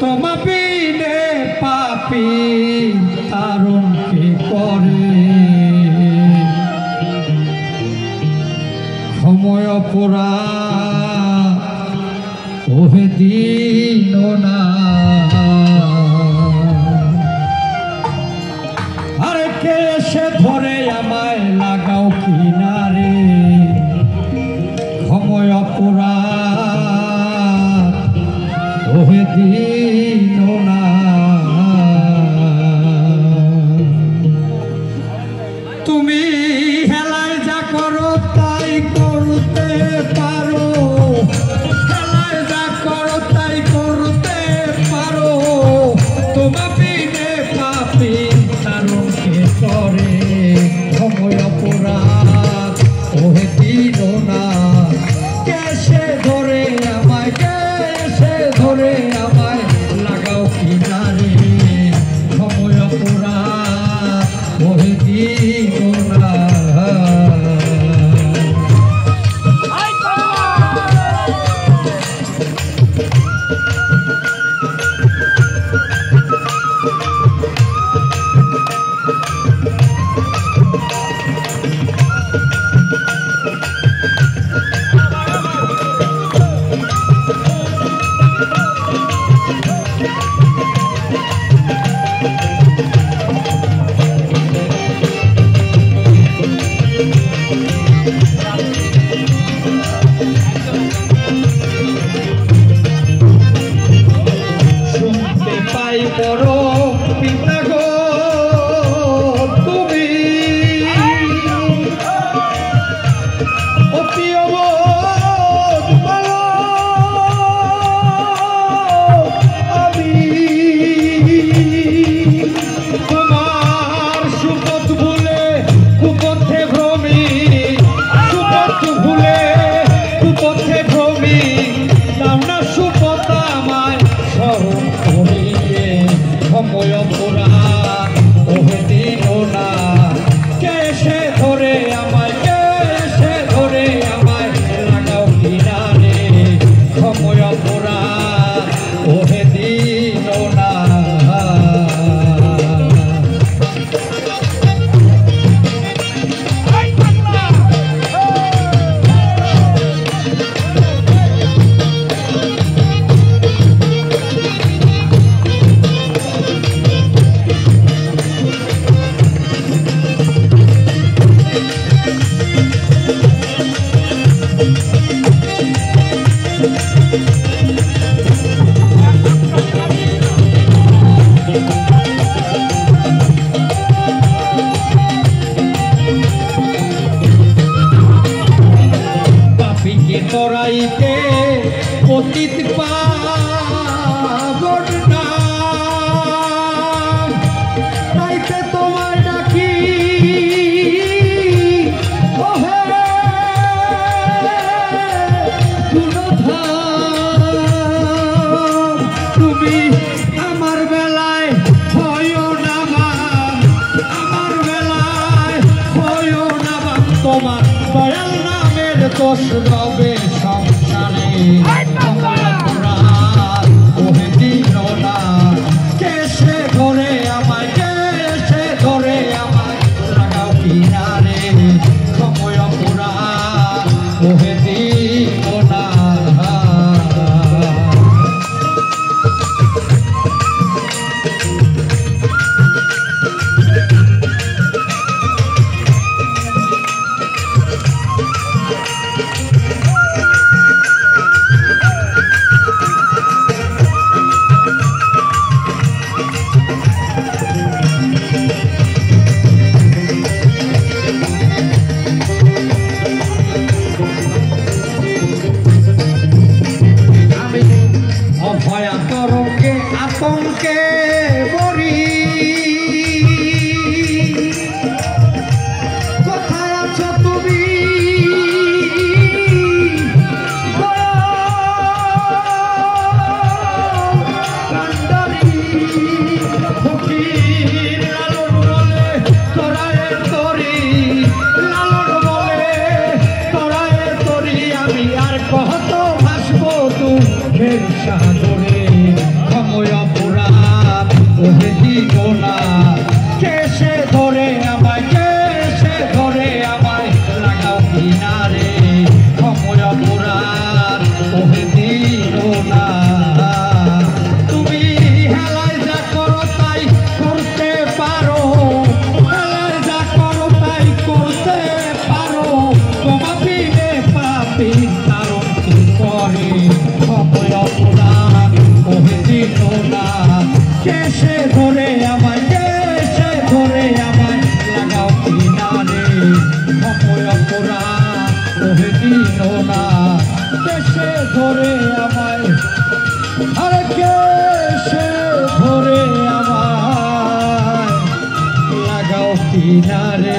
তোমা বিনে পাপি তারুণ কি করে সময় অপরাধ ওহে দিন না আরে কে সে ধরে আমায় লাগাও কিনারে সময় অপরাধ ওহে দিন না তুমি হেলায় যা করো তাই করতে পারো হেলায় যা করো তাই করতে পারো তোমা বিনে পাপি তারুণ কে করে সময় অপরাধ ওহে দিন না কেসে ধরে আমায় কেসে ধরে আমায় লাগাও কিনারে সময় অপরাধ ওহে দিন না বড় পিতা গো তুমি অতি অবোধ বলো আমি তোমার সুপথ ভুলে কুপথে ভ্রমি সুপথ ভুলে কুপথে ভ্রমি নাম না সুপথ আমায় স্মরণ করি সময় অপরাধ ওহে দিন না কেসে ধরে আমায় কেসে ধরে আমায় লাগাও কিনারে সময় অপরাধ ওহে দিন না তোরাইতে অতীত পাবন না তাইতে তোমায় ডাকি ওহে তুমি আমার বেলায় হয় না আমার বেলায় হয় না তোমার দয়াল নামের দোষ রবে সংসারে অপরাধ ওহে দিন না কেসে ধরে আমায় কেসে ধরে আমায় লাগাও কিনারে সময় অপরাধ ওহে দিন না ভয়াতরকে আতঙ্কে মরি কোথায় আছো তুমি ফকির লালন বলে তোরায় তরি লালন বলে তোরায় তরি আমি আর কত ভাসবো তুমি সাগরে সময় অপরাধ ওহে দিল না কেসে ধরে আমায় কেসে ধরে আমায় লাগাও কিনারে সময় অপরাধ ওহে দিল না তুমি হেলায় যা করো তাই করতে পারো হেলায় যা করো তাই করতে পারো তোমা পিনে পাপি কারণ কি করে সময় অপরাধ ওহে দিল না কেসে ধরে আমায় কেসে ধরে আমায় লাগাও কিনারে সময় অপরাধ ওহে দিল না কেসে ধরে আমায় আরে কেসে ধরে আমায় লাগাও কিনারে।